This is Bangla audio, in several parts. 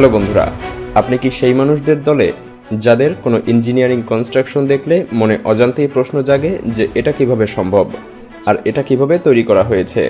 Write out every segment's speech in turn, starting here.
হ্যালো বন্ধুরা, আপনি কি সেই মানুষদের দলে যাদের কোনো ইঞ্জিনিয়ারিং কনস্ট্রাকশন দেখলে মনে অজান্তেই প্রশ্ন জাগে যে এটা কিভাবে সম্ভব আর এটা কিভাবে তৈরি করা হয়েছে?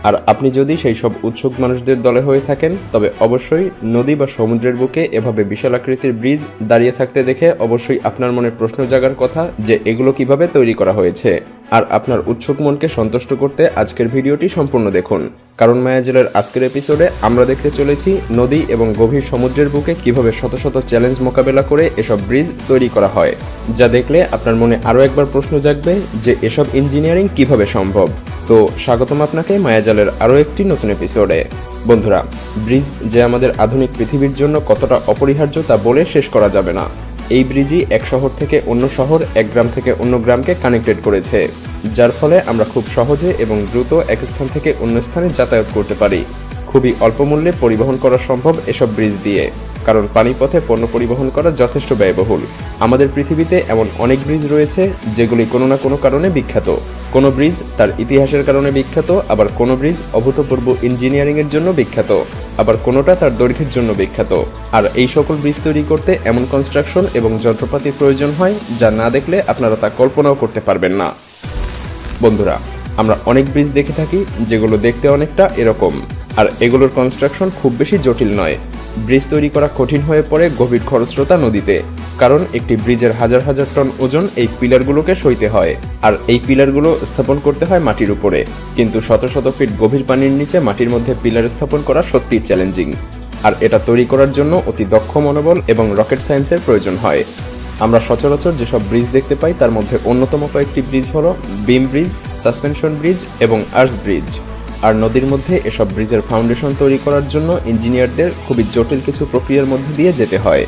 আর আপনি যদি সেই সব উৎসুক মানুষদের দলে হয়ে থাকেন তবে অবশ্যই নদী বা সমুদ্রের বুকে এভাবে বিশাল আকৃতির ব্রিজ দাঁড়িয়ে থাকতে দেখে অবশ্যই আপনার মনে প্রশ্ন জাগার কথা যে এগুলো কিভাবে তৈরি করা হয়েছে। আর আপনার উৎসুক মনকে সন্তুষ্ট করতে আজকের ভিডিওটি সম্পূর্ণ দেখুন, কারণ মায়াজালের আজকের এপিসোডে আমরা দেখতে চলেছি নদী এবং গভীর সমুদ্রের বুকে কিভাবে শত শত চ্যালেঞ্জ মোকাবেলা করে এসব ব্রিজ তৈরি করা হয়, যা দেখলে আপনার মনে আরও একবার প্রশ্ন জাগবে যে এসব ইঞ্জিনিয়ারিং কিভাবে সম্ভব। তো স্বাগতম আপনাকে মায়াজালের আরও একটি নতুন এপিসোডে। বন্ধুরা, ব্রিজ যে আমাদের আধুনিক পৃথিবীর জন্য কতটা অপরিহার্য তা বলে শেষ করা যাবে না। এই ব্রিজই এক শহর থেকে অন্য শহর, এক গ্রাম থেকে অন্য গ্রামকে কানেক্টেড করেছে, যার ফলে আমরা খুব সহজে এবং দ্রুত এক স্থান থেকে অন্য স্থানে যাতায়াত করতে পারি। খুবই অল্প মূল্যে পরিবহন করা সম্ভব এসব ব্রিজ দিয়ে, কারণ পানিপথে পণ্য পরিবহন করা যথেষ্ট ব্যয়বহুল। আমাদের পৃথিবীতে এমন অনেক ব্রিজ রয়েছে যেগুলি কোনো না কোনো কারণে বিখ্যাত। কোনো ব্রিজ তার ইতিহাসের কারণে বিখ্যাত, আবার কোনো ব্রিজ অভূতপূর্ব ইঞ্জিনিয়ারিংয়ের জন্য বিখ্যাত, আবার কোনোটা তার দৈর্ঘ্যের জন্য বিখ্যাত। আর এই সকল ব্রিজ তৈরি করতে এমন কনস্ট্রাকশন এবং যন্ত্রপাতির প্রয়োজন হয় যা না দেখলে আপনারা তা কল্পনাও করতে পারবেন না। বন্ধুরা, আমরা অনেক ব্রিজ দেখে থাকি যেগুলো দেখতে অনেকটা এরকম, আর এগুলোর কনস্ট্রাকশন খুব বেশি জটিল নয়। ব্রিজ তৈরি করা কঠিন হয়ে পড়ে গভীর খরস্রোতা নদীতে, কারণ একটি ব্রিজের হাজার হাজার টন ওজন এই পিলারগুলোকে সইতে হয়, আর এই পিলারগুলো স্থাপন করতে হয় মাটির উপরে। কিন্তু শত শত ফিট গভীর পানির নিচে মাটির মধ্যে পিলার স্থাপন করা সত্যিই চ্যালেঞ্জিং, আর এটা তৈরি করার জন্য অতি দক্ষ মনোবল এবং রকেট সায়েন্সের প্রয়োজন হয়। আমরা সচরাচর যেসব ব্রিজ দেখতে পাই তার মধ্যে অন্যতম কয়েকটি ব্রিজ হলো বিম ব্রিজ, সাসপেনশন ব্রিজ এবং আর্চ ব্রিজ। আর নদীর মধ্যে এসব ব্রিজের ফাউন্ডেশন তৈরি করার জন্য ইঞ্জিনিয়ারদের খুবই জটিল কিছু প্রক্রিয়ার মধ্যে দিয়ে যেতে হয়।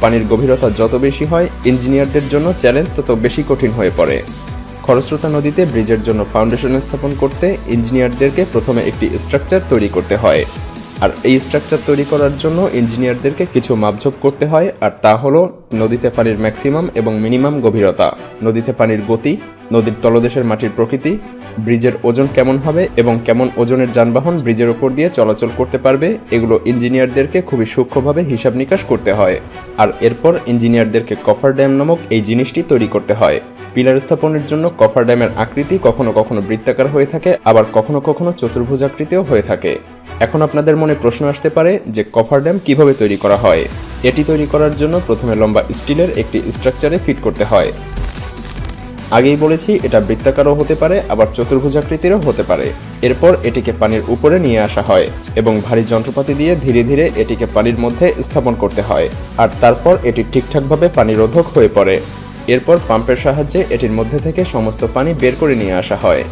পানির গভীরতা যত বেশি হয়, ইঞ্জিনিয়ারদের জন্য চ্যালেঞ্জ তত বেশি কঠিন হয়ে পড়ে। খরস্রোতা নদীতে ব্রিজের জন্য ফাউন্ডেশন স্থাপন করতে ইঞ্জিনিয়ারদেরকে প্রথমে একটি স্ট্রাকচার তৈরি করতে হয়, আর এই স্ট্রাকচার তৈরি করার জন্য ইঞ্জিনিয়ারদেরকে কিছু মাপঝোপ করতে হয়, আর তা হলো নদীতে পানির ম্যাক্সিমাম এবং মিনিমাম গভীরতা, নদীতে পানির গতি, নদীর তলদেশের মাটির প্রকৃতি, ব্রিজের ওজন কেমন হবে এবং কেমন ওজনের যানবাহন ব্রিজের ওপর দিয়ে চলাচল করতে পারবে, এগুলো ইঞ্জিনিয়ারদেরকে খুবই সূক্ষ্মভাবে হিসাব নিকাশ করতে হয়। আর এরপর ইঞ্জিনিয়ারদেরকে কফার ড্যাম নামক এই জিনিসটি তৈরি করতে হয়। পিলার স্থাপনের জন্য কফার ড্যামের আকৃতি কখনো কখনো বৃত্তাকার হয়ে থাকে, আবার কখনো কখনো চতুর্ভুজাকৃতিও হয়ে থাকে। এখন আপনাদের মনে প্রশ্ন আসতে পারে যে কফার ড্যাম কিভাবে তৈরি করা হয়। এটি তৈরি করার জন্য প্রথমে লম্বা স্টিলের একটি স্ট্রাকচারে ফিট করতে হয়। আগেই বলেছি এটা বৃত্তাকারও হতে পারে, আবার চতুর্ভুজাকৃতিরও হতে পারে। এরপর এটিকে পানির উপরে নিয়ে আসা হয় এবং ভারী যন্ত্রপাতি দিয়ে ধীরে ধীরে এটিকে পানির মধ্যে স্থাপন করতে হয়, আর তারপর এটি ঠিকঠাকভাবে পানিরোধক হয়ে পড়ে। এরপর পাম্পের সাহায্যে এটির মধ্যে থেকে সমস্ত পানি বের করে নিয়ে আসা হয়,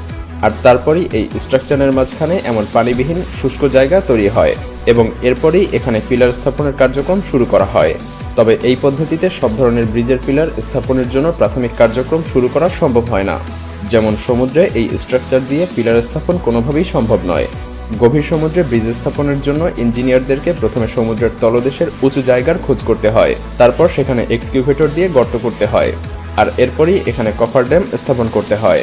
আর তারপরই এই স্ট্রাকচারের মাঝখানে এমন পানিবিহীন শুষ্ক জায়গা তৈরি হয় এবং এরপরই এখানে পিলার স্থাপনের কার্যক্রম শুরু করা হয়। তবে এই পদ্ধতিতে সব ধরনের ব্রিজের পিলার স্থাপনের জন্য প্রাথমিক কার্যক্রম শুরু করা সম্ভব হয় না। যেমন সমুদ্রে এই স্ট্রাকচার দিয়ে পিলার স্থাপন কোনোভাবেই সম্ভব নয়। গভীর সমুদ্রে ব্রিজ স্থাপনের জন্য ইঞ্জিনিয়ারদেরকে প্রথমে সমুদ্রের তলদেশের উঁচু জায়গার খোঁজ করতে হয়, তারপর সেখানে এক্সকিউভেটর দিয়ে গর্ত করতে হয়, আর এরপরই এখানে কফার ড্যাম স্থাপন করতে হয়।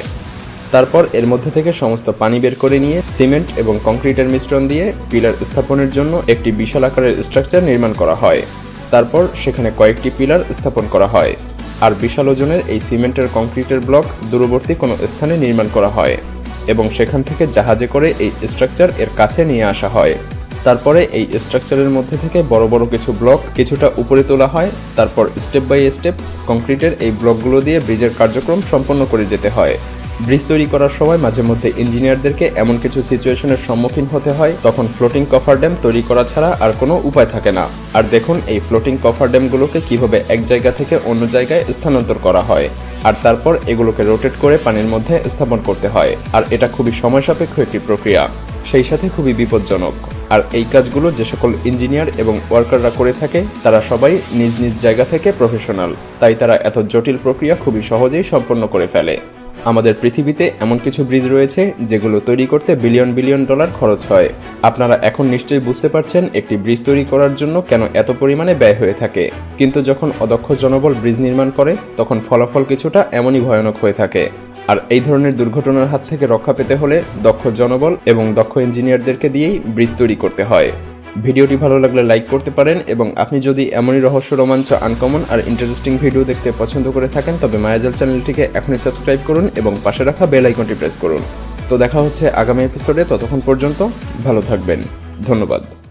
তারপর এর মধ্যে থেকে সমস্ত পানি বের করে নিয়ে সিমেন্ট এবং কংক্রিটের মিশ্রণ দিয়ে পিলার স্থাপনের জন্য একটি বিশাল আকারের স্ট্রাকচার নির্মাণ করা হয়। তারপর সেখানে কয়েকটি পিলার স্থাপন করা হয়, আর বিশাল ওজনের এই সিমেন্টের কংক্রিটের ব্লক দূরবর্তী কোনো স্থানে নির্মাণ করা হয় এবং সেখান থেকে জাহাজে করে এই স্ট্রাকচার এর কাছে নিয়ে আসা হয়। তারপরে এই স্ট্রাকচারের মধ্যে থেকে বড় বড় কিছু ব্লক কিছুটা উপরে তোলা হয়। তারপর স্টেপ বাই স্টেপ কংক্রিটের এই ব্লকগুলো দিয়ে ব্রিজের কার্যক্রম সম্পন্ন করে যেতে হয়। ব্রিজ তৈরি করার সময় মাঝে মধ্যে ইঞ্জিনিয়ারদেরকে এমন কিছু সিচুয়েশনের সম্মুখীন হতে হয় তখন ফ্লোটিং কফার ড্যাম তৈরি করা ছাড়া আর কোনো উপায় থাকে না। আর দেখুন এই ফ্লোটিং কফার ড্যামগুলোকে কিভাবে এক জায়গা থেকে অন্য জায়গায় স্থানান্তর করা হয়, আর তারপর এগুলোকে রোটেট করে পানির মধ্যে স্থাপন করতে হয়। আর এটা খুবই সময় সাপেক্ষ একটি প্রক্রিয়া, সেই সাথে খুবই বিপজ্জনক। আর এই কাজগুলো যে সকল ইঞ্জিনিয়ার এবং ওয়ার্কাররা করে থাকে তারা সবাই নিজ নিজ জায়গা থেকে প্রফেশনাল, তাই তারা এত জটিল প্রক্রিয়া খুবই সহজেই সম্পন্ন করে ফেলে। আমাদের পৃথিবীতে এমন কিছু ব্রিজ রয়েছে যেগুলো তৈরি করতে বিলিয়ন বিলিয়ন ডলার খরচ হয়। আপনারা এখন নিশ্চয়ই বুঝতে পারছেন একটি ব্রিজ তৈরি করার জন্য কেন এত পরিমাণে ব্যয় হয়ে থাকে। কিন্তু যখন অদক্ষ জনবল ব্রিজ নির্মাণ করে তখন ফলাফল কিছুটা এমনই ভয়ানক হয়ে থাকে। আর এই ধরনের দুর্ঘটনার হাত থেকে রক্ষা পেতে হলে দক্ষ জনবল এবং দক্ষ ইঞ্জিনিয়ারদেরকে দিয়েই ব্রিজ তৈরি করতে হয়। ভিডিওটি ভালো লাগলে লাইক করতে পারেন এবং আপনি যদি এমনই রহস্য, রোমাঞ্চ, আনকমন আর ইন্টারেস্টিং ভিডিও দেখতে পছন্দ করে থাকেন তবে মায়াজাল চ্যানেলটিকে এখনই সাবস্ক্রাইব করুন এবং পাশে রাখা বেল আইকনটি প্রেস করুন। তো দেখা হচ্ছে আগামী এপিসোডে, ততক্ষণ পর্যন্ত ভালো থাকবেন। ধন্যবাদ।